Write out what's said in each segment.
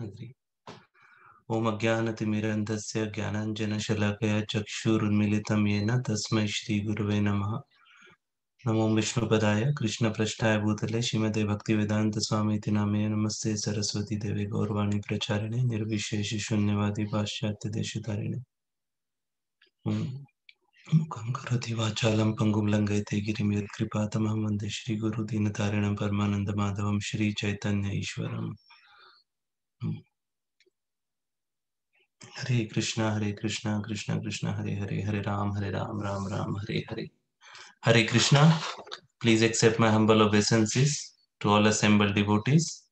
Agree. Om Ajnanatimirandhasya Jnananjana-shalakaya Chakshurunmilitam Yena Tasmai Shri Gurave Namaha. Namo Vishnupadaya Krishna Prasthaya Bhutale Srimate Bhaktivedanta Swamiti Namaya Namaste Saraswati Devi Gaurvani Pracharine Nirvisheshi Shunyavadi Paschatya Deshitarine. Mukam Karoti Vachalam Pangum Langayate Girim Yad Kripatamaham Vande Shri Guru Dinatarinam Paramananda Madhavam Shri Chaitanya Ishwaram. Hare Krishna, Krishna Krishna, Hare Hare, Hare Ram, Ram Ram, Hare Hare. Hare Krishna, please accept my humble obeisances to all assembled devotees.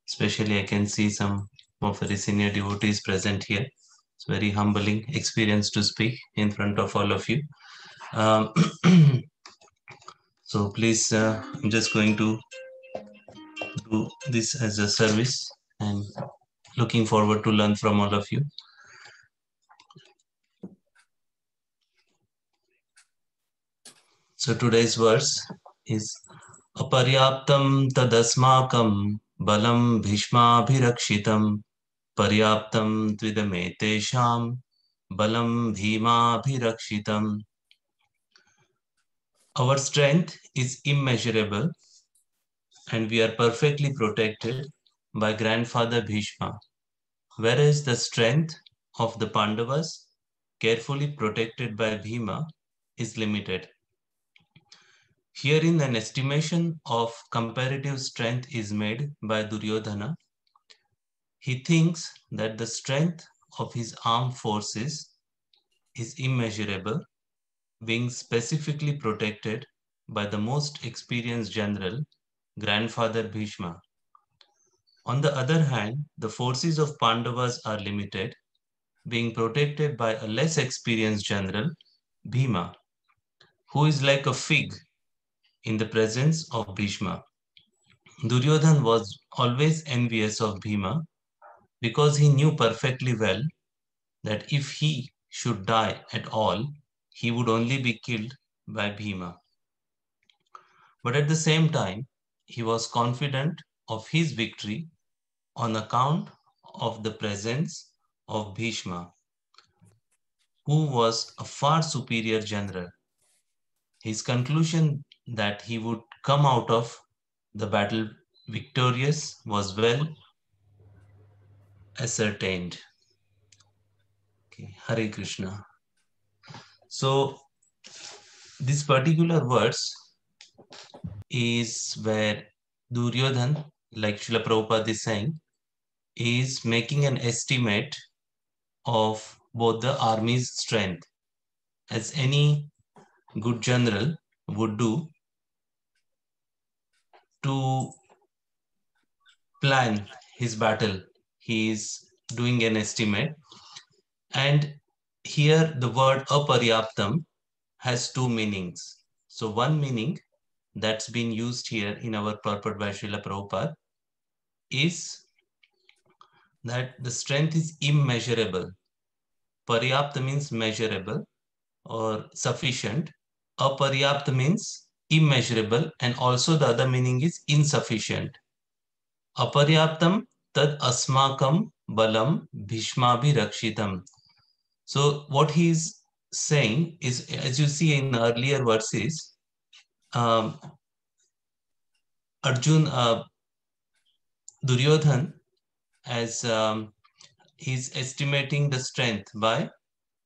Especially I can see some of very senior devotees present here. It's very humbling experience to speak in front of all of you. So please, I'm just going to do this as a service and looking forward to learn from all of you. So today's verse is Aparyaptam tadasmakam balam bhishmabhirakshitam paryaptam tvidame tesham balam bhimabhirakshitam. Our strength is immeasurable and we are perfectly protected by grandfather Bhishma, whereas the strength of the Pandavas, carefully protected by Bhima, is limited. Herein an estimation of comparative strength is made by Duryodhana. He thinks that the strength of his armed forces is immeasurable, being specifically protected by the most experienced general, grandfather Bhishma. On the other hand, the forces of Pandavas are limited, being protected by a less experienced general, Bhima, who is like a fig in the presence of Bhishma. Duryodhan was always envious of Bhima because he knew perfectly well that if he should die at all, he would only be killed by Bhima. But at the same time, he was confident of his victory on account of the presence of Bhishma, who was a far superior general. His conclusion that he would come out of the battle victorious was well ascertained. Okay, Hare Krishna. So this particular verse is where Duryodhan, like Srila Prabhupada is saying, is making an estimate of both the army's strength, as any good general would do to plan his battle. He is doing an estimate. And here the word aparyaptam has two meanings. So one meaning that's been used here in our purport by Srila Prabhupada is that the strength is immeasurable. Paryapta means measurable or sufficient. Aparyapta means immeasurable, and also the other meaning is insufficient. Aparyaptam tad asmakam balam bhishmabhi rakshitam. So what he is saying is, as you see in earlier verses, Arjun, Duryodhan, as he's estimating the strength by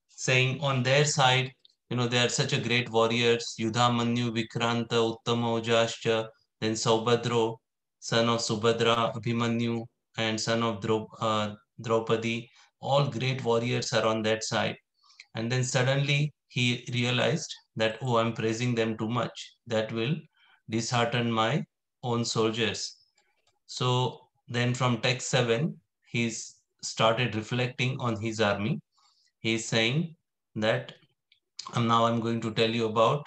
saying on their side, they are such a great warriors, Yudhamanyu, Vikranta, Uttama, Ujashcha, then Saubhadro, son of Subhadra, Abhimanyu, and son of Draupadi, all great warriors are on that side. And then suddenly he realized that, oh, I'm praising them too much. That will dishearten my own soldiers. So then from text 7, he's started reflecting on his army. He's saying that now I'm going to tell you about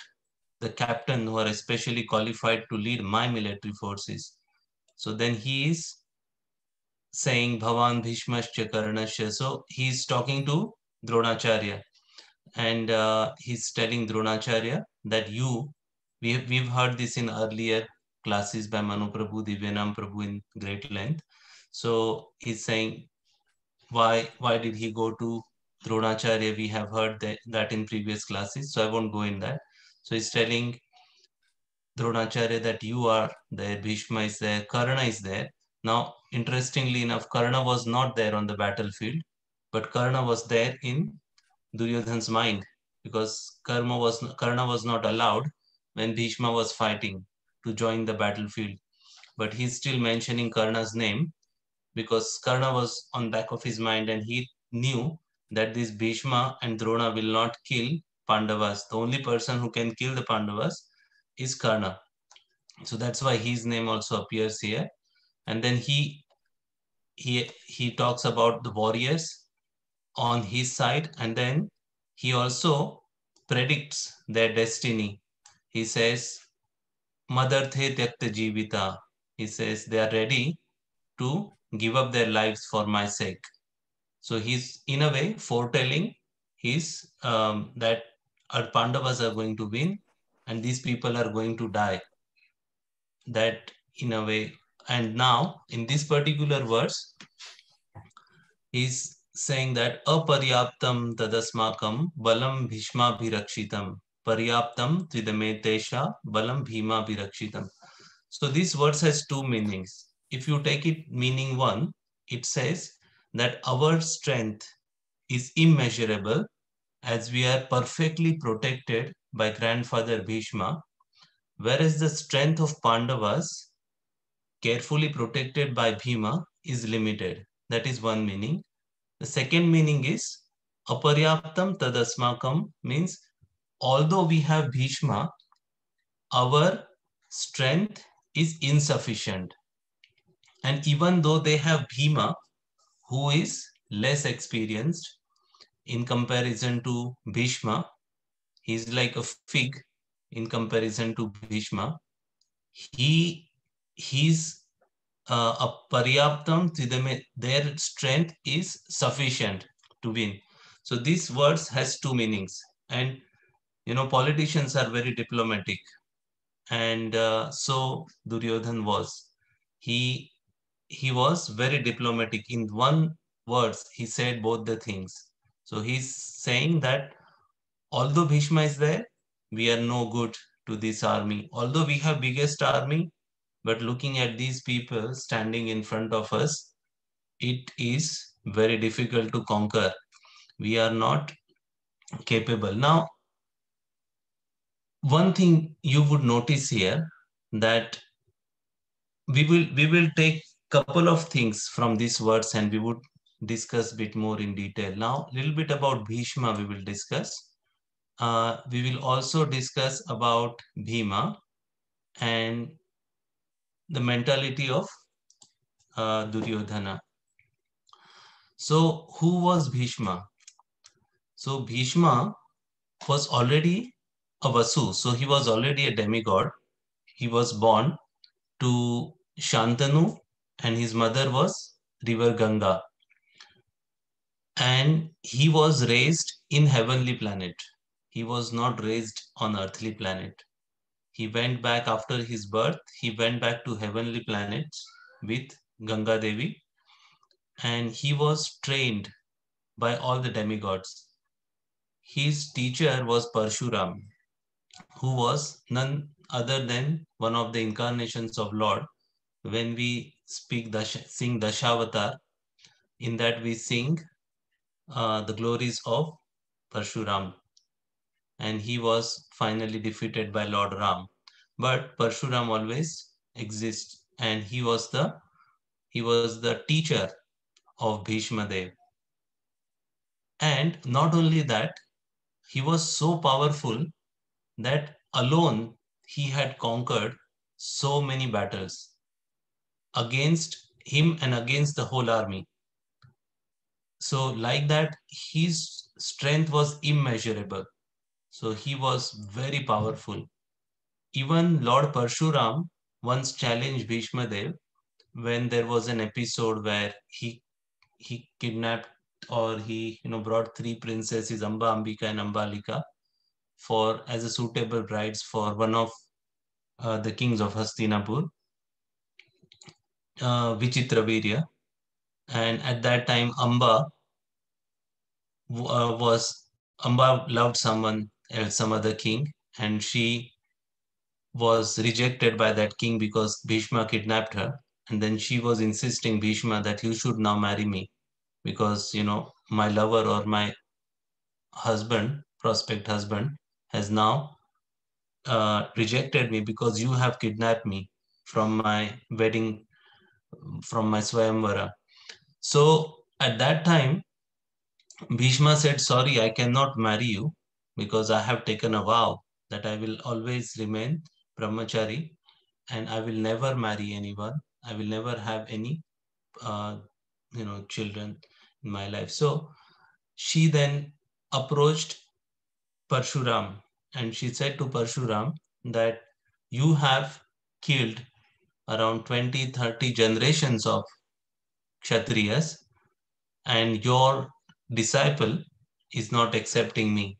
the captain who are especially qualified to lead my military forces. So then he is saying Bhavan Bhishmascha Karnasya. So he's talking to Dronacharya. And he's telling Dronacharya that we've heard this in earlier classes by Manu Prabhu, Divyanam Prabhu in great length. So he's saying, why did he go to Dronacharya? We have heard that in previous classes, so I won't go in that. So he's telling Dronacharya that you are there, Bhishma is there, Karna is there. Now, interestingly enough, Karna was not there on the battlefield, but Karna was there in Duryodhan's mind, because Karna was not allowed when Bhishma was fighting to join the battlefield. But he's still mentioning Karna's name because Karna was on back of his mind, and he knew that this Bhishma and Drona will not kill Pandavas. The only person who can kill the Pandavas is Karna. So that's why his name also appears here. And then he talks about the warriors on his side, and then he also predicts their destiny. He says, Madarthe Tyakta Jivita. He says they are ready to give up their lives for my sake. So he's in a way foretelling his that our Pandavas are going to win and these people are going to die. That in a way. And now in this particular verse, he's saying that aparyaptam tadasmakam balam bhishma bhirakshitam paryaptam tvidametesha balam bhima bhirakshitam. So this verse has two meanings. If you take it meaning one, it says that our strength is immeasurable as we are perfectly protected by grandfather Bhishma, whereas the strength of Pandavas, carefully protected by Bhima, is limited. That is one meaning. The second meaning is aparyaptam tadasmakam, means although we have Bhishma, our strength is insufficient. And even though they have Bhima, who is less experienced in comparison to Bhishma, he's like a fig in comparison to Bhishma. He's a paryaptam tridame, their strength is sufficient to win. So this verse has two meanings. And politicians are very diplomatic, and so Duryodhan was. He he was very diplomatic. In one verse, he said both the things. So he's saying that although Bhishma is there, we are no good to this army. Although we have biggest army, but looking at these people standing in front of us, it is very difficult to conquer. We are not capable. Now, one thing you would notice here, that we will take couple of things from these words and we would discuss a bit more in detail. Now, a little bit about Bhishma we will discuss. We will also discuss about Bhima and the mentality of Duryodhana. So, who was Bhishma? So, Bhishma was already a Vasu, so he was already a demigod. He was born to Shantanu, and his mother was River Ganga. And he was raised in heavenly planet. He was not raised on earthly planet. He went back after his birth. He went back to heavenly planets with Ganga Devi, and he was trained by all the demigods. His teacher was Parshuram, who was none other than one of the incarnations of Lord. When we sing Dashavatar, in that we sing the glories of Parshuram, and he was finally defeated by Lord Ram. But Parshuram always exists, and he was the teacher of Bhishma Dev. And not only that, he was so powerful that alone he had conquered so many battles against him and against the whole army. So, like that, his strength was immeasurable. So, he was very powerful. Even Lord Parshuram once challenged Bhishma Dev when there was an episode where he kidnapped, or he brought three princesses, Amba, Ambika, and Ambalika, for as a suitable brides for one of the kings of Hastinapur, Vichitravirya. And at that time, Amba loved someone else, some other king, and she was rejected by that king because Bhishma kidnapped her. And then she was insisting Bhishma that you should now marry me because, my lover or my husband, prospect husband, has now rejected me because you have kidnapped me from my wedding, from my Swayamvara. So at that time, Bhishma said, sorry, I cannot marry you because I have taken a vow that I will always remain brahmachari and I will never marry anyone. I will never have any, uh, children in my life. So she then approached Parshuram and she said to Parshuram that you have killed around 20, 30 generations of Kshatriyas and your disciple is not accepting me.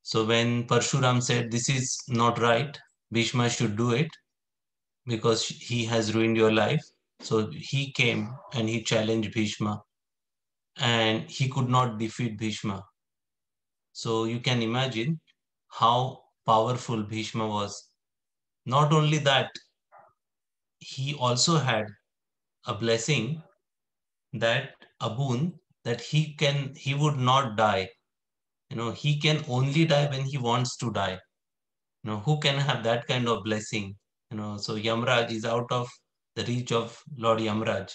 So when Parshuram said this is not right, Bhishma should do it because he has ruined your life. So he came and he challenged Bhishma and he could not defeat Bhishma. So you can imagine how powerful Bhishma was. Not only that, he also had a blessing, that a boon, that he would not die. He can only die when he wants to die. Who can have that kind of blessing? So Yamraj is out of the reach of Lord Yamraj.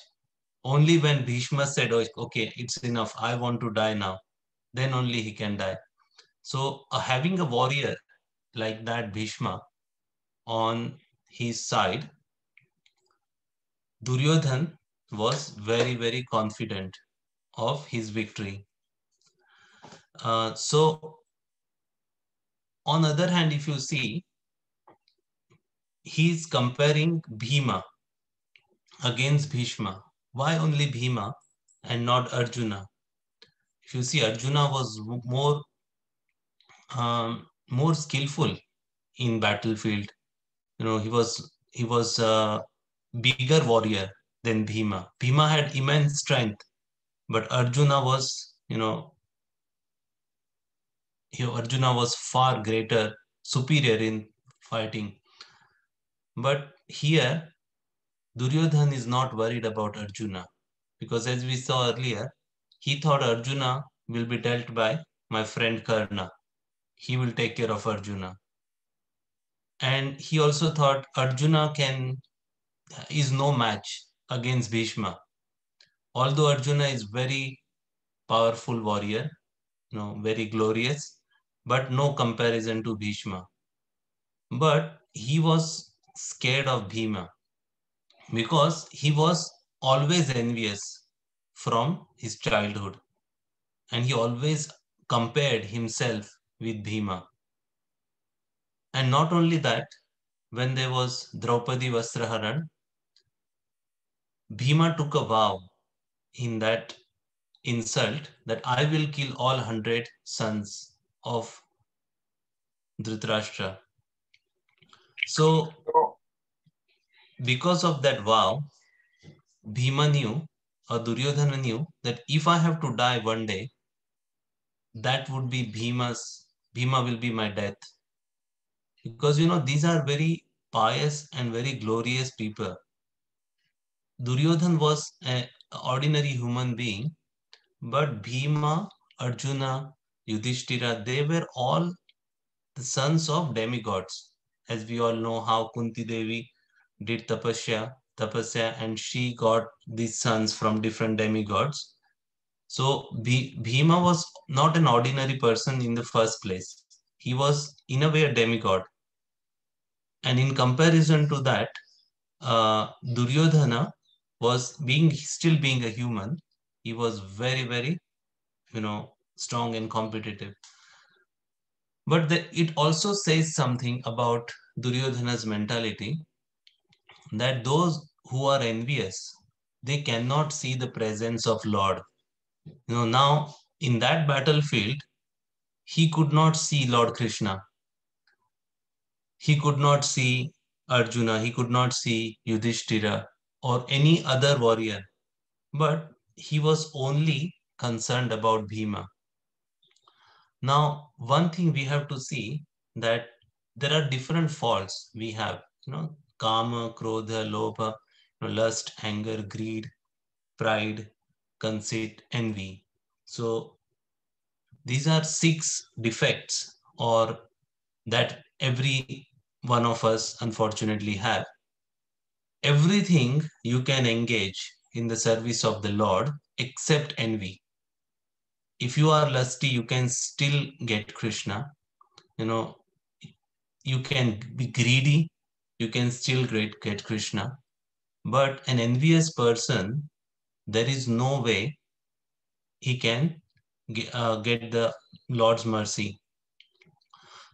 Only when Bhishma said, oh, okay, it's enough, I want to die now, then only he can die. So having a warrior like that, Bhishma, on his side, Duryodhan was very, very confident of his victory. So on other hand, if you see, he's comparing Bhima against Bhishma. Why only Bhima and not Arjuna? If you see, Arjuna was more skillful in battlefield. He was a bigger warrior than Bhima. Bhima had immense strength, but Arjuna was far greater, superior in fighting. But here, Duryodhan is not worried about Arjuna because, as we saw earlier, he thought Arjuna will be dealt by my friend Karna. He will take care of Arjuna. And he also thought Arjuna is no match against Bhishma. Although Arjuna is very powerful warrior, very glorious, but no comparison to Bhishma. But he was scared of Bhima because he was always envious from his childhood and he always compared himself with Bhima. And not only that, when there was Draupadi Vastraharan, Bhima took a vow in that insult that I will kill all 100 sons of Dhritarashtra. So, because of that vow, Bhima knew, or Duryodhana knew, that if I have to die one day, that would be Bhima will be my death. Because, these are very pious and very glorious people. Duryodhan was an ordinary human being, but Bhima, Arjuna, Yudhishthira, they were all the sons of demigods. As we all know how Kunti Devi did tapasya, and she got these sons from different demigods. So Bhima was not an ordinary person in the first place. He was in a way a demigod. And in comparison to that, Duryodhana was still being a human. He was very, very, strong and competitive. But it also says something about Duryodhana's mentality, that those who are envious, they cannot see the presence of Lord. Now in that battlefield, he could not see Lord Krishna. He could not see Arjuna. He could not see Yudhishthira or any other warrior. But he was only concerned about Bhima. Now, one thing we have to see that there are different faults we have, kama, krodha, lobha, lust, anger, greed, pride, conceit, envy. So these are 6 defects or that every one of us unfortunately have. Everything you can engage in the service of the Lord except envy. If you are lusty, you can still get Krishna. You know, you can be greedy, you can still get Krishna. But an envious person, there is no way he can get the Lord's mercy.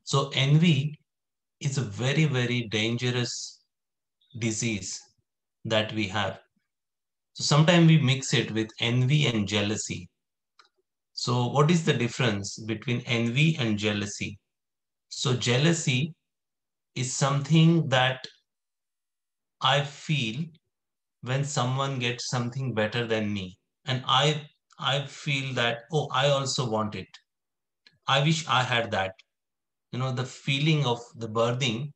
So envy is a very, very dangerous disease that we have. So sometimes we mix it with envy and jealousy. So what is the difference between envy and jealousy? So jealousy is something that I feel when someone gets something better than me, and I feel that, oh, I also want it. I wish I had that. The feeling of the burning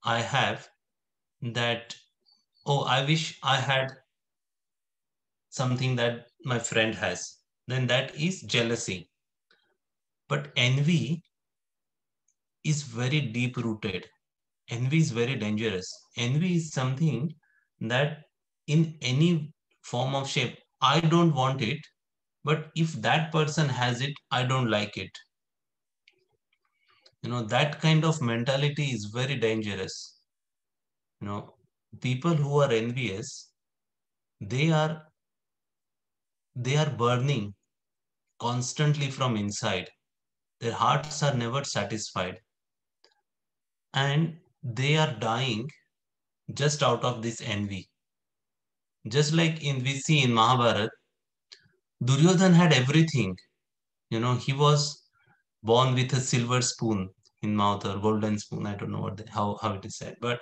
I have, that, oh, I wish I had something that my friend has, then that is jealousy. But envy is very deep rooted. Envy is very dangerous. Envy is something that in any form of shape, I don't want it, but if that person has it, I don't like it. That kind of mentality is very dangerous. You know, People who are envious, they are they are burning constantly from inside. Their hearts are never satisfied, and they are dying just out of this envy. Just like we see in Mahabharata, Duryodhan had everything. He was born with a silver spoon in mouth or golden spoon. I don't know how it is said, but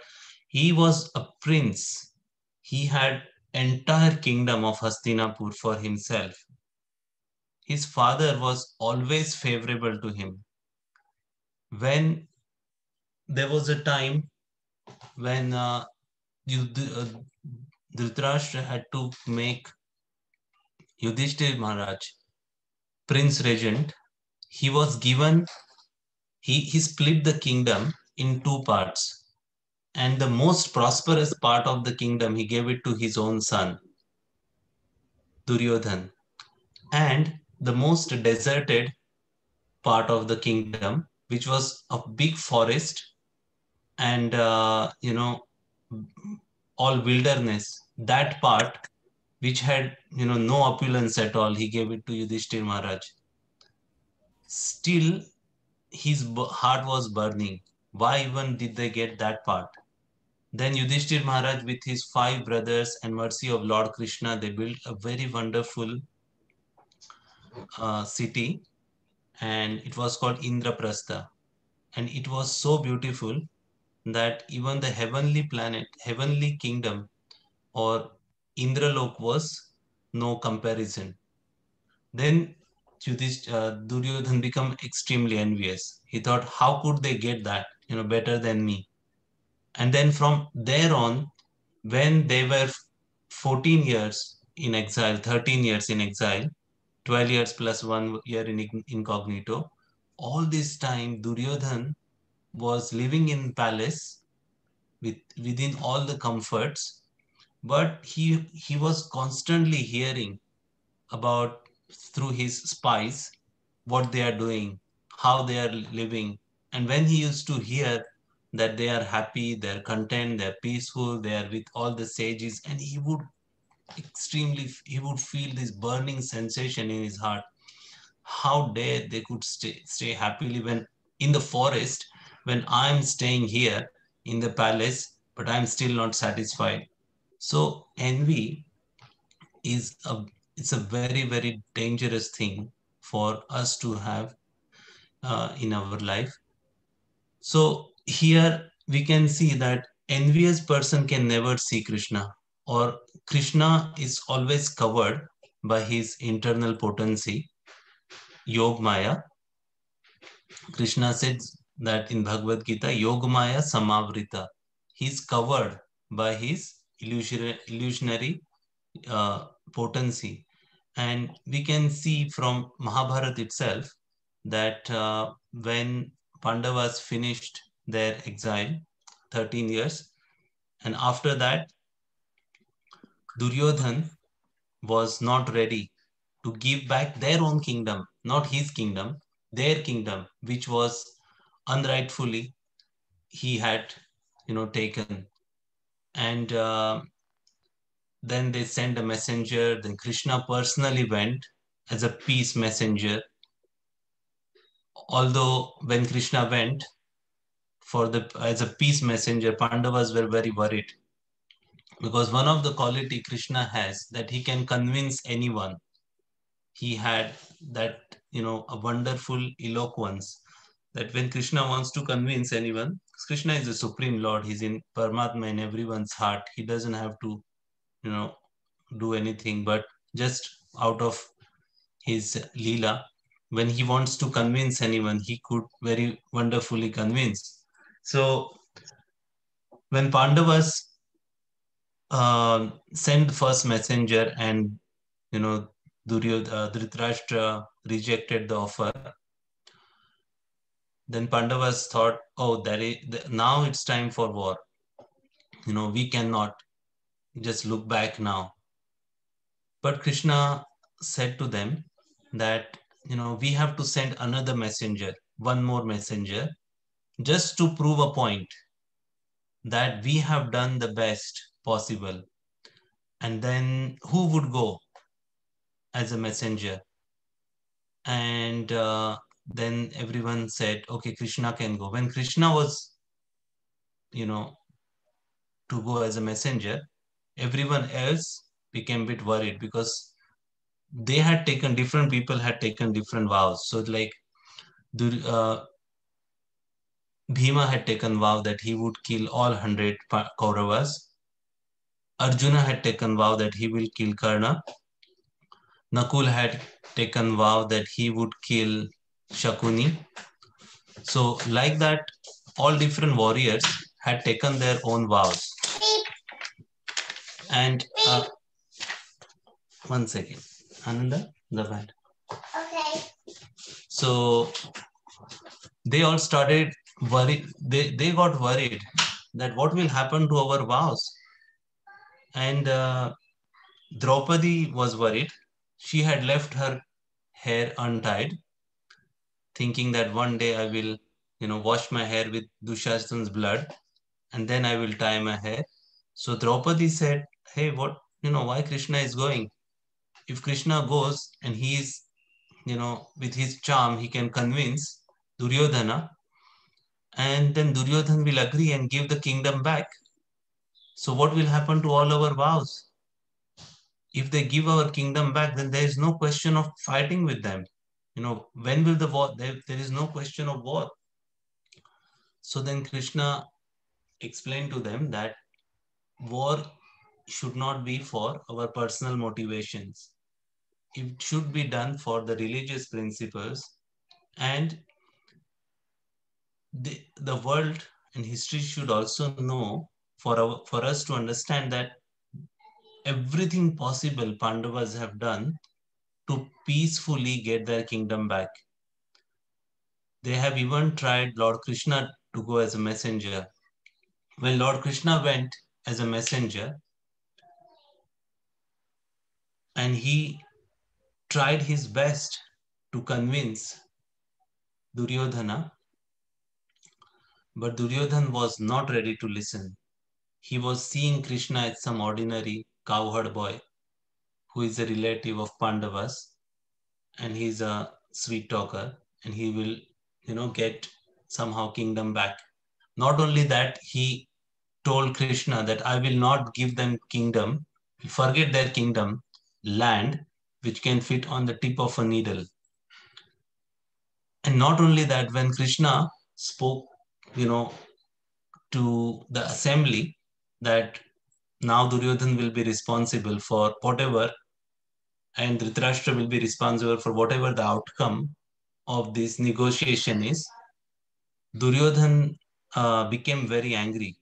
he was a prince. He had entire kingdom of Hastinapur for himself. His father was always favorable to him. When there was a time when Dhritarashtra had to make Yudhishthir Maharaj Prince Regent, he was given, he split the kingdom in 2 parts. And the most prosperous part of the kingdom, he gave it to his own son, Duryodhan. And the most deserted part of the kingdom, which was a big forest and, all wilderness, that part, which had, no opulence at all, he gave it to Yudhishthir Maharaj. Still, his heart was burning. Why even did they get that part? Then Yudhishthir Maharaj, with his 5 brothers and mercy of Lord Krishna, they built a very wonderful city, and it was called Indraprastha. And it was so beautiful that even the heavenly planet, heavenly kingdom, or Indralok was no comparison. Then Duryodhan became extremely envious. He thought, how could they get that, better than me? And then from there on, when they were 14 years in exile, 13 years in exile, 12 years plus 1 year in incognito, all this time Duryodhan was living in palace within all the comforts, but he was constantly hearing about, through his spies, what they are doing, how they are living. And when he used to hear that they are happy, they're content, they're peaceful, they are with all the sages, and he would feel this burning sensation in his heart. How dare they could stay happily when in the forest, when I'm staying here in the palace, but I'm still not satisfied. So envy is it's a very, very dangerous thing for us to have in our life. So here we can see that envious person can never see Krishna, or Krishna is always covered by his internal potency, Yog Maya. Krishna says that in Bhagavad Gita, Yog Maya Samavrita. He's covered by his illusionary potency. And we can see from Mahabharata itself that when Pandavas finished their exile, 13 years, and after that, Duryodhan was not ready to give back their own kingdom, not his kingdom, their kingdom, which was unrightfully he had, taken. And then they sent a messenger. Then Krishna personally went as a peace messenger. Although when Krishna went as a peace messenger, Pandavas were very worried, because one of the quality Krishna has, that he can convince anyone. He had that, a wonderful eloquence, that when Krishna wants to convince anyone, Krishna is the Supreme Lord. He's in Paramatma in everyone's heart. He doesn't have to, you know, do anything, but just out of his Leela, when he wants to convince anyone, he could very wonderfully convince. So when Pandavas sent the first messenger, and Dhritarashtra rejected the offer, then Pandavas thought, oh, now it's time for war. We cannot just look back now. But Krishna said to them that, we have to send another messenger, one more messenger, just to prove a point that we have done the best possible. And then who would go as a messenger? And then everyone said, okay, Krishna can go. When Krishna was, to go as a messenger, everyone else became a bit worried, because different people had taken different vows. So like uh, Bhima had taken vow that he would kill all 100 Kauravas. Arjuna had taken vow that he will kill Karna. Nakul had taken vow that he would kill Shakuni. So like that, all different warriors had taken their own vows. And one second, Ananda, the band. Okay. So they all started worried. They got worried that what will happen to our vows. And Draupadi was worried. She had left her hair untied, thinking that one day I will, wash my hair with Dushasan's blood, and then I will tie my hair. So Draupadi said, hey, why Krishna is going? If Krishna goes and he is, with his charm, he can convince Duryodhana, and then Duryodhana will agree and give the kingdom back. So what will happen to all our vows? If they give our kingdom back, then there is no question of fighting with them. When will the war? There is no question of war. So then Krishna explained to them that war should not be for our personal motivations. It should be done for the religious principles, and the world and history should also know, for us to understand that everything possible Pandavas have done to peacefully get their kingdom back. They have even tried Lord Krishna to go as a messenger. When Lord Krishna went as a messenger, and he tried his best to convince Duryodhana, but Duryodhana was not ready to listen. He was seeing Krishna as some ordinary cowherd boy who is a relative of Pandavas, and he's a sweet talker, and he will, get somehow kingdom back. Not only that, he told Krishna that I will not give them kingdom, forget their kingdom, land, which can fit on the tip of a needle. And not only that, when Krishna spoke, to the assembly, that now Duryodhan will be responsible for whatever and Dhritarashtra will be responsible for whatever the outcome of this negotiation is. Duryodhan became very angry.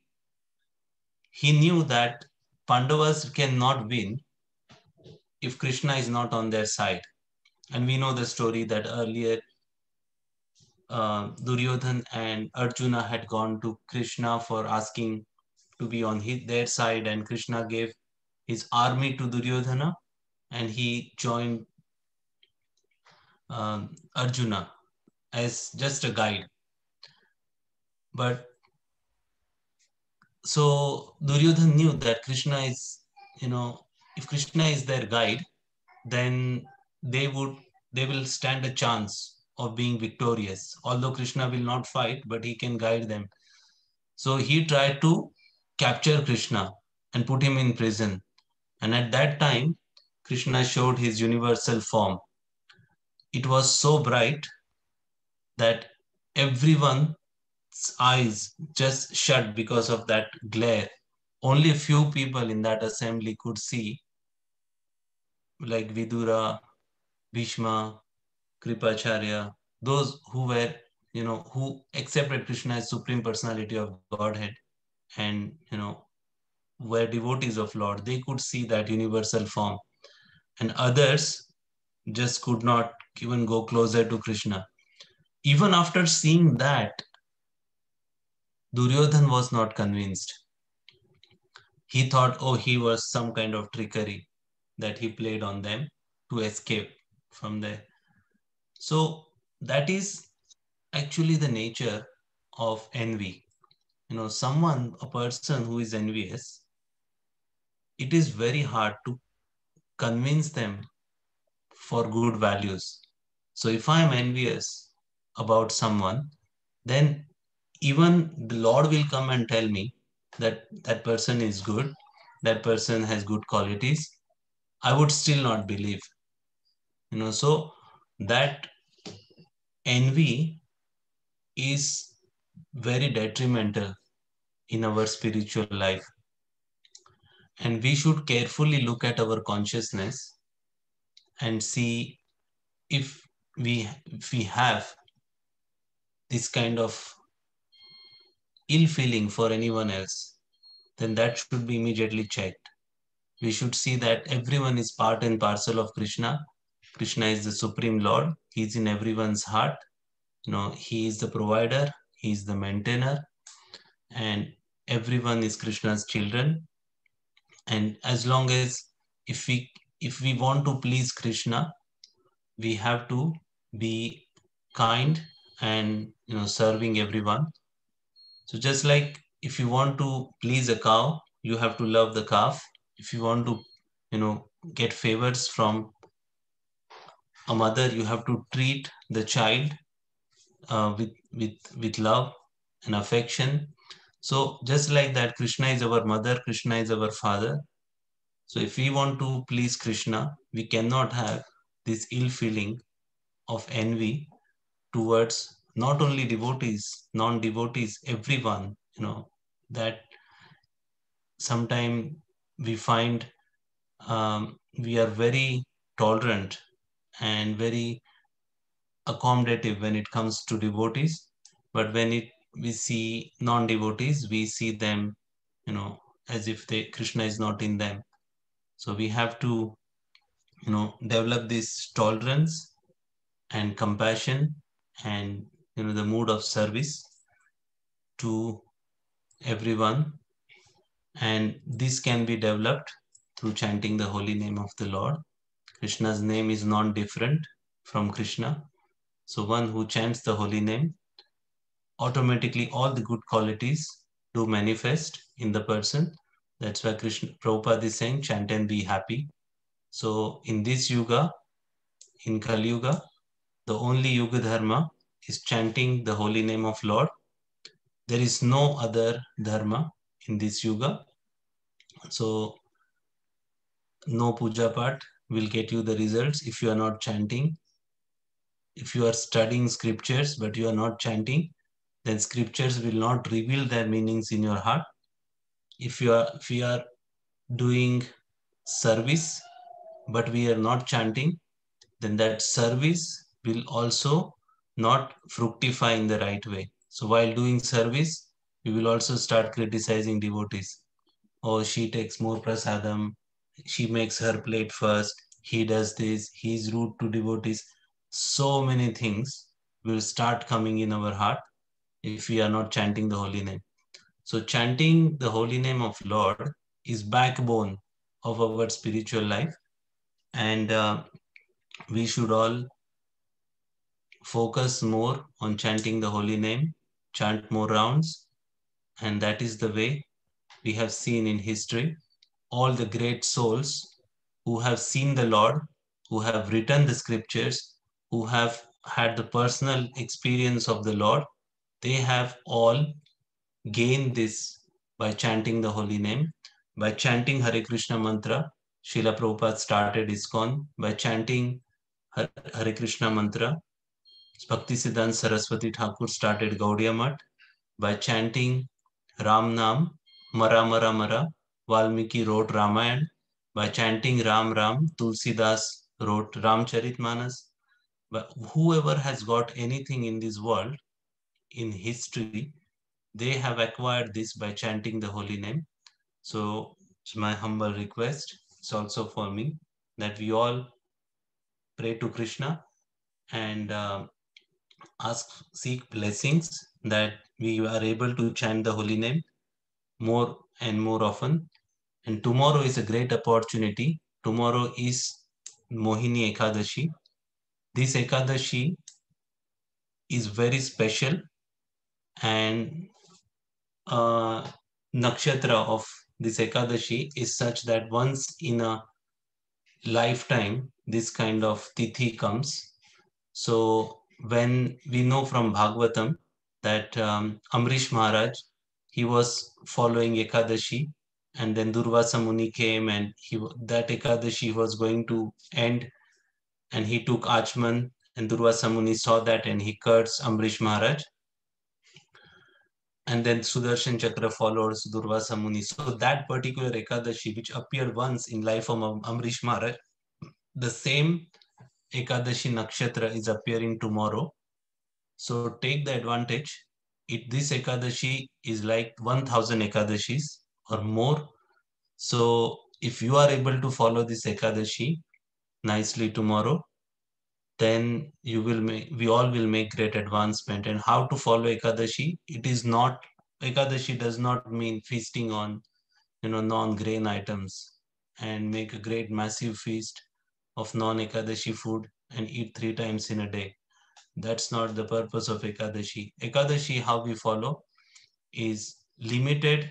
He knew that Pandavas cannot win if Krishna is not on their side. And we know the story that earlier Duryodhan and Arjuna had gone to Krishna for asking to be on their side, and Krishna gave his army to Duryodhana, and he joined Arjuna as just a guide. But so Duryodhan knew that Krishna is, if Krishna is their guide, then they will stand a chance of being victorious. Although Krishna will not fight, but he can guide them. So he tried to capture Krishna and put him in prison. And at that time, Krishna showed his universal form. It was so bright that everyone's eyes just shut because of that glare. Only a few people in that assembly could see, like Vidura, Bhishma, Kripacharya, those who were, who accepted Krishna as Supreme Personality of Godhead and, were devotees of Lord, they could see that universal form. And others just could not even go closer to Krishna. Even after seeing that, Duryodhan was not convinced. He thought, oh, he was some kind of trickery that he played on them to escape from there. So that is actually the nature of envy. A person who is envious, it is very hard to convince them for good values. So if I am envious about someone, then even the Lord will come and tell me that that person is good, that person has good qualities. I would still not believe. So that envy is very detrimental in our spiritual life. And we should carefully look at our consciousness and see if we have this kind of ill feeling for anyone else, then that should be immediately checked. We should see that everyone is part and parcel of Krishna. Krishna is the Supreme Lord. He's in everyone's heart. He is the provider. He is the maintainer. And everyone is Krishna's children. And as long as if we want to please Krishna, we have to be kind and serving everyone. So just like if you want to please a cow, you have to love the calf. If you want to get favors from a mother, you have to treat the child with love and affection. So just like that, Krishna is our mother, Krishna is our father. So if we want to please Krishna, we cannot have this ill feeling of envy towards not only devotees, non-devotees, everyone, that sometimes we find we are very tolerant and very accommodative when it comes to devotees, but when we see non-devotees, we see them, as if Krishna is not in them. So we have to, develop this tolerance and compassion and the mood of service to everyone, and this can be developed through chanting the holy name of the Lord. Krishna's name is non different from Krishna. So one who chants the holy name, automatically all the good qualities do manifest in the person. That's why Prabhupada is saying, chant and be happy. So in this yuga, in Kali Yuga, the only yuga dharma is chanting the holy name of Lord. There is no other dharma in this yuga. So no puja part will get you the results if you are not chanting. If you are studying scriptures but you are not chanting, then scriptures will not reveal their meanings in your heart. If you are doing service but we are not chanting, then that service will also not fructify in the right way. So while doing service, we will also start criticizing devotees. Oh, she takes more prasadam, she makes her plate first, he does this, he's rude to devotees. So many things will start coming in our heart if we are not chanting the holy name. So chanting the holy name of Lord is backbone of our spiritual life, and we should all focus more on chanting the holy name, chant more rounds, and that is the way we have seen in history all the great souls who have seen the Lord, who have written the scriptures, who have had the personal experience of the Lord, they have all gained this by chanting the holy name. By chanting Hare Krishna mantra, Srila Prabhupada started ISKCON. By chanting Hare Krishna mantra, Bhaktisiddhanta Saraswati Thakur started Gaudiya Math. By chanting Ram Nam, Mara Mara Mara, Valmiki wrote Ramayana. By chanting Ram Ram, Tulsidas wrote Ramcharitmanas. But whoever has got anything in this world, in history, they have acquired this by chanting the holy name. So it's my humble request. It's also for me that we all pray to Krishna and seek blessings that we are able to chant the holy name more and more often. And tomorrow is a great opportunity. Tomorrow is Mohini Ekadashi. This Ekadashi is very special, and nakshatra of this Ekadashi is such that once in a lifetime this kind of tithi comes. So when we know from Bhagavatam that Amrish Maharaj, he was following Ekadashi, and then Durvasa Muni came, and that Ekadashi was going to end, and he took Achman, and Durvasa Muni saw that, and he cursed Amrish Maharaj. And then Sudarshan Chakra follows Durvasa Muni. So that particular Ekadashi, which appeared once in life of Amrish Maharaj, the same Ekadashi Nakshatra is appearing tomorrow. So take the advantage. This Ekadashi is like 1000 Ekadashis or more. So if you are able to follow this Ekadashi nicely tomorrow, then we all will make great advancement. And how to follow Ekadashi? Ekadashi does not mean feasting on non-grain items and make a great massive feast of non-Ekadashi food and eat 3 times in a day. That's not the purpose of Ekadashi. Ekadashi, how we follow, is limited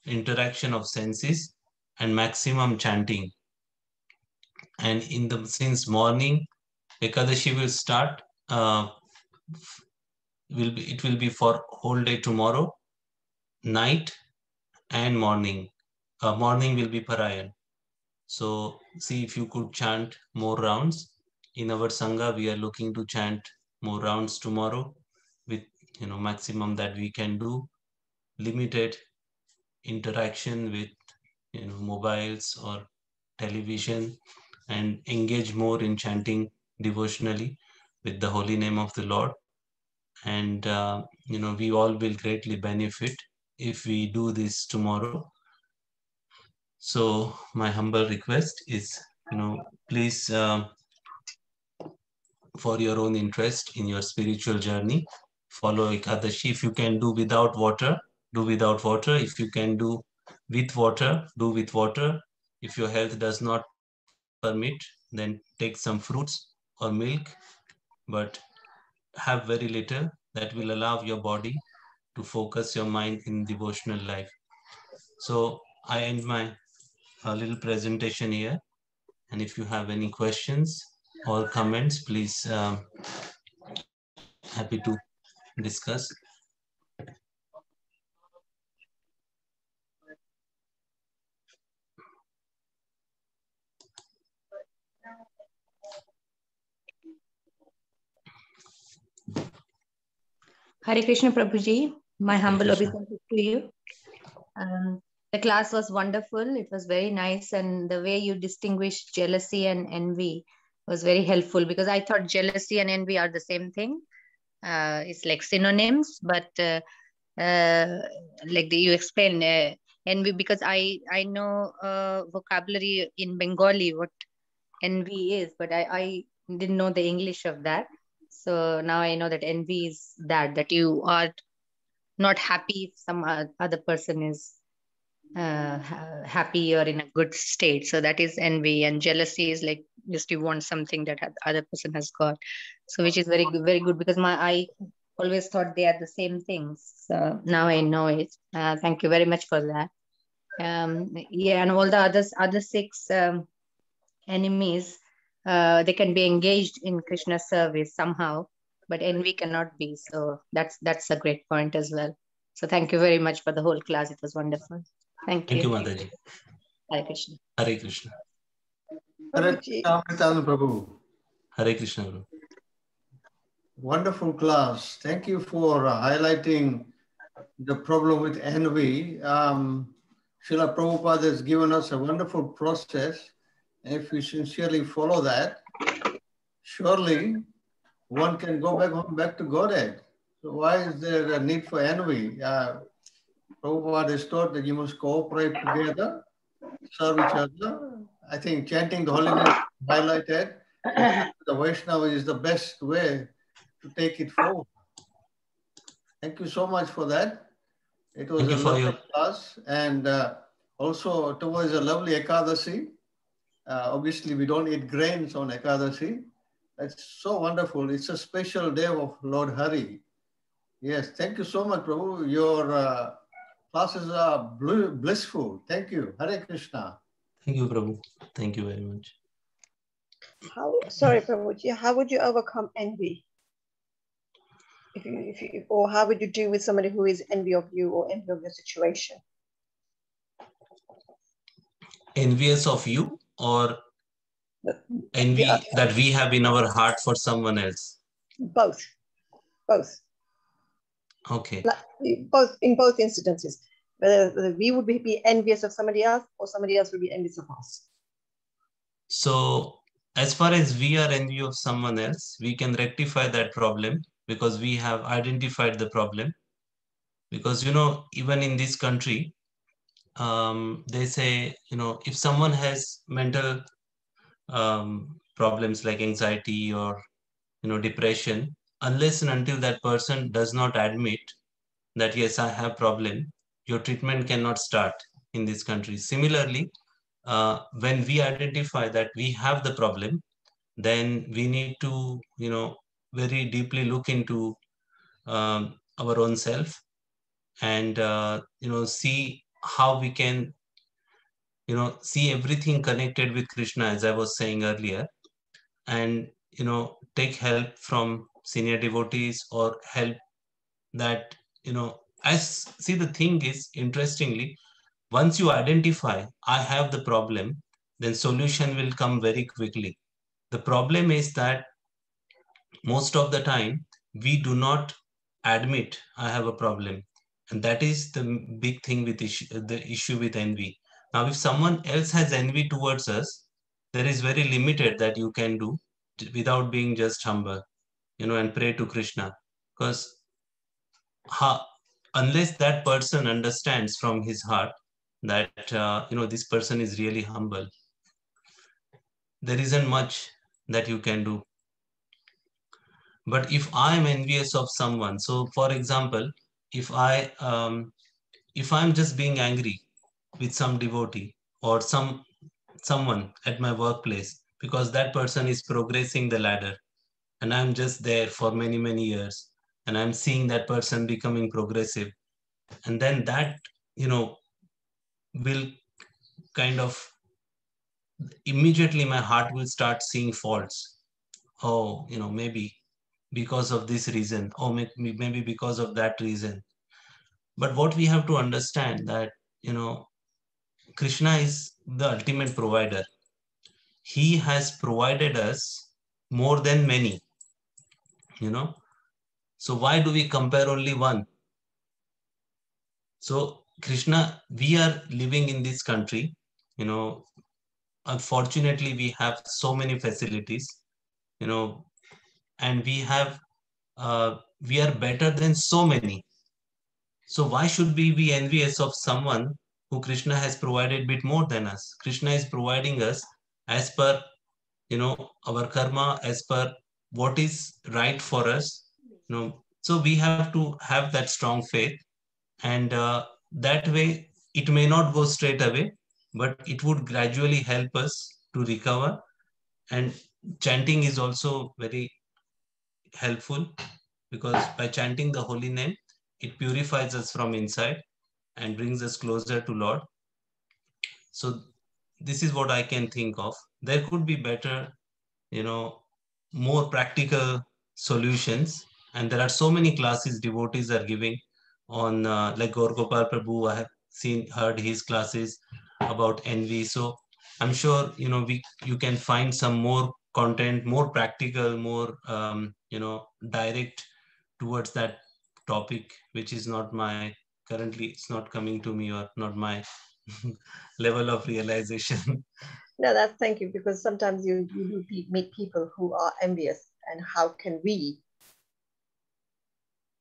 interaction of senses and maximum chanting. And since morning, Ekadashi will start. It will be for whole day tomorrow, night and morning. Morning will be Parayan. So see if you could chant more rounds. In our Sangha, we are looking to chant more rounds tomorrow with maximum that we can do. Limited interaction with mobiles or television, and engage more in chanting devotionally with the holy name of the Lord. And we all will greatly benefit if we do this tomorrow. So my humble request is, please, for your own interest in your spiritual journey, follow Ekadashi. If you can do without water, do without water. If you can do with water, do with water. If your health does not permit, then take some fruits or milk, but have very little. That will allow your body to focus your mind in devotional life. So I end my little presentation here. And if you have any questions or comments, please, happy to discuss. Hare Krishna Prabhuji, my humble Krishna. obeisance to you. The class was wonderful. It was very nice. And the way you distinguished jealousy and envy was very helpful, because I thought jealousy and envy are the same thing. It's like synonyms, but like you explained, envy, because I know vocabulary in Bengali what envy is, but I didn't know the English of that. So now I know that envy is that you are not happy if some other person is happy or in a good state. So that is envy, and jealousy is like just you want something that other person has got. So which is very good, because I always thought they are the same things. So now I know it. Thank you very much for that. Yeah, and all the other six enemies, they can be engaged in Krishna's service somehow, but envy cannot be. So that's a great point as well. So thank you very much for the whole class. It was wonderful. Thank Thank you. you, Mataji. Hare Krishna. Hare Krishna. Hare Krishna, Amritanand Prabhu. Hare Krishna, Guru. Wonderful class. Thank you for highlighting the problem with envy. Srila Prabhupada has given us a wonderful process. If we sincerely follow that, surely one can go back to Godhead. So why is there a need for envy? Prabhupada has taught that you must cooperate together, serve each other. I think chanting the holy name highlighted, the Vaishnava is the best way to take it forward. Thank you so much for that. It was a lovely class, and also towards a lovely Ekadasi. Obviously, we don't eat grains on Ekadasi. That's so wonderful. It's a special day of Lord Hari. Yes, thank you so much, Prabhu. Your classes are blissful. Thank you. Hare Krishna. Thank you, Prabhu. Thank you very much. Sorry, Prabhuji, how would you overcome envy? Or how would you deal with somebody who is envy of you or envy of your situation? Envious of you, or envy that we have in our heart for someone else? Both. Okay. Both, in both incidences. Whether we would be envious of somebody else or somebody else would be envious of us. So as far as we are envy of someone else, we can rectify that problem because we have identified the problem. Because, even in this country, they say, if someone has mental problems like anxiety or, depression, unless and until that person does not admit that, yes, I have problem, your treatment cannot start in this country. Similarly, when we identify that we have the problem, then we need to, very deeply look into our own self and, see how we can, see everything connected with Krishna, as I was saying earlier, and, take help from senior devotees or help that, see, the thing is, interestingly, once you identify, I have the problem, then solution will come very quickly. The problem is that most of the time, we do not admit I have a problem. And that is the big thing with the issue with envy. Now, if someone else has envy towards us, there is very limited that you can do without being just humble, and pray to Krishna. Because unless that person understands from his heart that, this person is really humble, there isn't much that you can do. But if I am envious of someone, so for example, if I'm just being angry with some devotee or someone at my workplace because that person is progressing the ladder and I'm just there for many, many years and I'm seeing that person becoming progressive, and then that, will kind of, immediately my heart will start seeing faults. Oh, maybe because of this reason, or maybe because of that reason. But what we have to understand that, Krishna is the ultimate provider. He has provided us more than many, so why do we compare only one? So Krishna, we are living in this country, unfortunately, we have so many facilities, you know, and we are better than so many. So why should we be envious of someone who Krishna has provided bit more than us? Krishna is providing us as per, our karma, as per what is right for us, So we have to have that strong faith, and that way it may not go straight away, but it would gradually help us to recover. And chanting is also very helpful, because by chanting the holy name, it purifies us from inside and brings us closer to Lord. So this is what I can think of. There could be better, more practical solutions. And there are so many classes devotees are giving on, like Gaur Gopal Prabhu. I have heard his classes about envy. So I'm sure, you can find some more content, more practical, more, direct towards that topic, which is not my, currently it's not coming to me, or not my level of realization. No, that's thank you, because sometimes you do meet people who are envious, and how can we,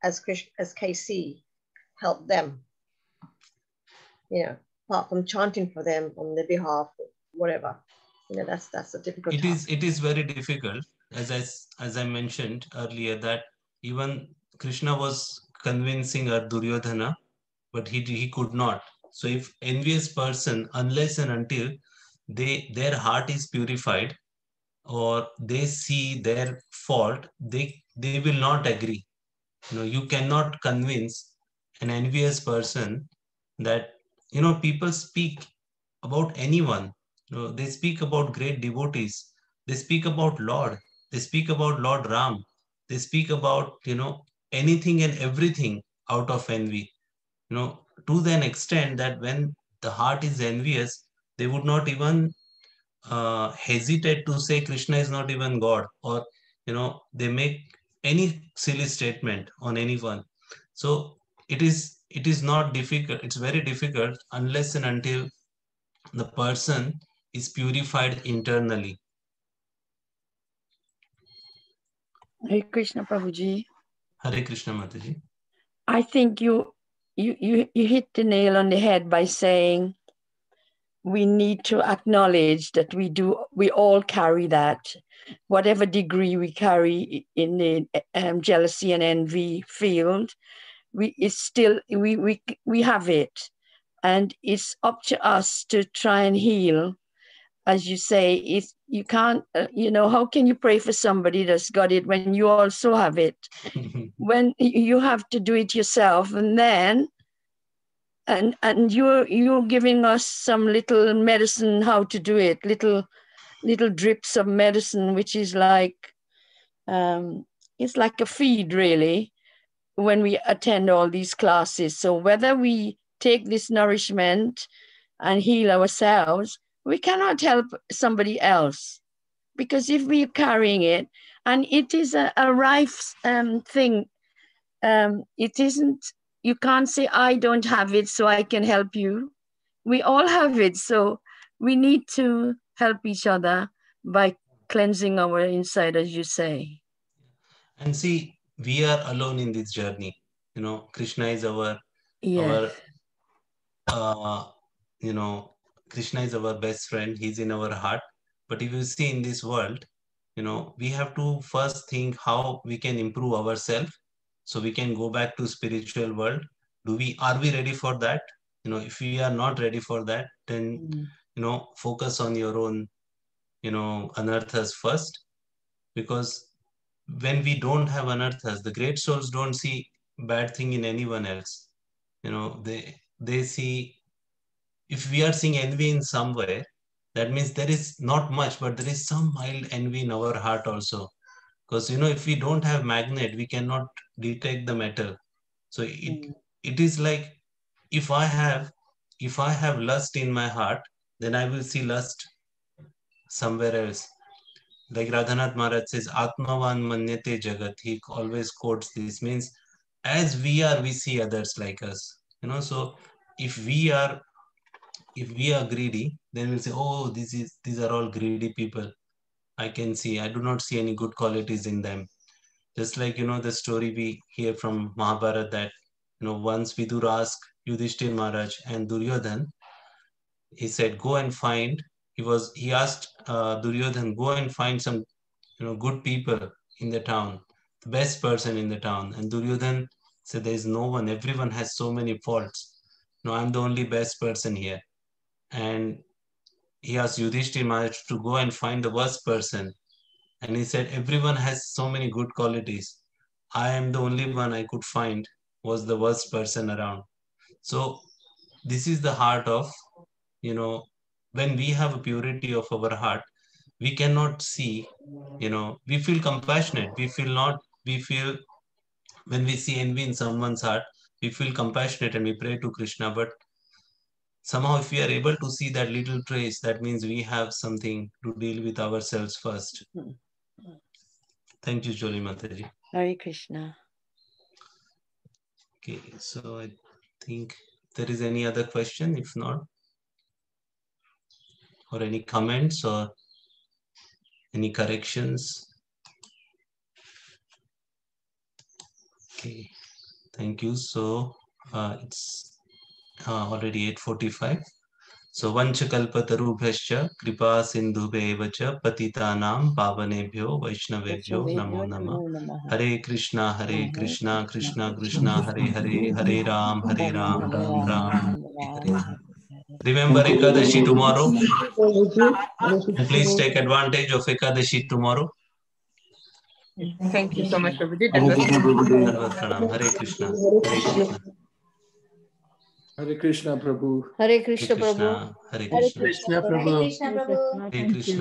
as KC, help them? Apart from chanting for them on their behalf, whatever. That's a difficult task. It is very difficult, as I mentioned earlier, that even Krishna was convincing Duryodhana, but he could not. So if envious person, unless and until their heart is purified, or they see their fault, they will not agree. You cannot convince an envious person that, people speak about anyone. They speak about great devotees. They speak about Lord. They speak about Lord Ram. They speak about, anything and everything out of envy. To an extent that when the heart is envious, they would not even hesitate to say Krishna is not even God, or they make any silly statement on anyone. So it is not difficult. It's very difficult unless and until the person is purified internally. Hare Krishna, Prabhuji. Hare Krishna, Mataji. I think you hit the nail on the head by saying we need to acknowledge that we all carry that, whatever degree we carry in the jealousy and envy field, we have it, and it's up to us to try and heal. As you say, if you can't, how can you pray for somebody that's got it when you also have it? When you have to do it yourself, and then and you're giving us some little medicine how to do it, little drips of medicine, which is like it's like a feed really when we attend all these classes. So whether we take this nourishment and heal ourselves, we cannot help somebody else, because if we're carrying it, and it is a rife thing, it isn't, you can't say I don't have it so I can help you. We all have it, so we need to help each other by cleansing our inside, as you say. And see, we are alone in this journey. Krishna is our Krishna is our best friend. He's in our heart. But if you see in this world, we have to first think how we can improve ourselves, so we can go back to spiritual world. Are we ready for that? If we are not ready for that, then focus on your own anarthas first, because when we don't have anarthas, the great souls don't see bad thing in anyone else. They see, if we are seeing envy in somewhere, that means there is not much, but there is some mild envy in our heart also. Because if we don't have magnet, we cannot detect the metal. So it is like, if I have lust in my heart, then I will see lust somewhere else. Like Radhanath Maharaj says, Atmavan manyate jagat. He always quotes this. Means, as we are, we see others like us. So if we are greedy, then we'll say, oh, these are all greedy people. I can see, I do not see any good qualities in them. Just like, the story we hear from Mahabharata that, once Vidur asked Yudhishthir Maharaj and Duryodhan, he said, go and find, he asked Duryodhan, go and find some, good people in the town, the best person in the town. And Duryodhan said, there is no one, everyone has so many faults. No, I'm the only best person here. And he asked Yudhishthir Maharaj to go and find the worst person. And he said, everyone has so many good qualities. I am the only one I could find was the worst person around. So this is the heart of, when we have a purity of our heart, we cannot see, we feel compassionate. We feel, when we see envy in someone's heart, we feel compassionate and we pray to Krishna. But somehow if we are able to see that little trace, that means we have something to deal with ourselves first. Thank you, Joli Mataji. Hare Krishna. Okay, so I think there is any other question, if not, or any comments or any corrections. Okay, thank you. So it's already 8:45. So vanchakalpatarubhyascha kripa sindhubheva patitanam pavanebhyo vaishnavebhyo namo namah. Hare Krishna, Krishna Krishna, Hare Hare, Hare Ram, Ram Ram, Hare Hare. Remember Ekadashi tomorrow. And please take advantage of Ekadashi tomorrow. Thank you so much, Prabhuji. Hare Krishna. Hare Krishna, Prabhu. Hare Krishna, Prabhu. Hare Krishna. Hare Krishna, Prabhu. Hare Krishna.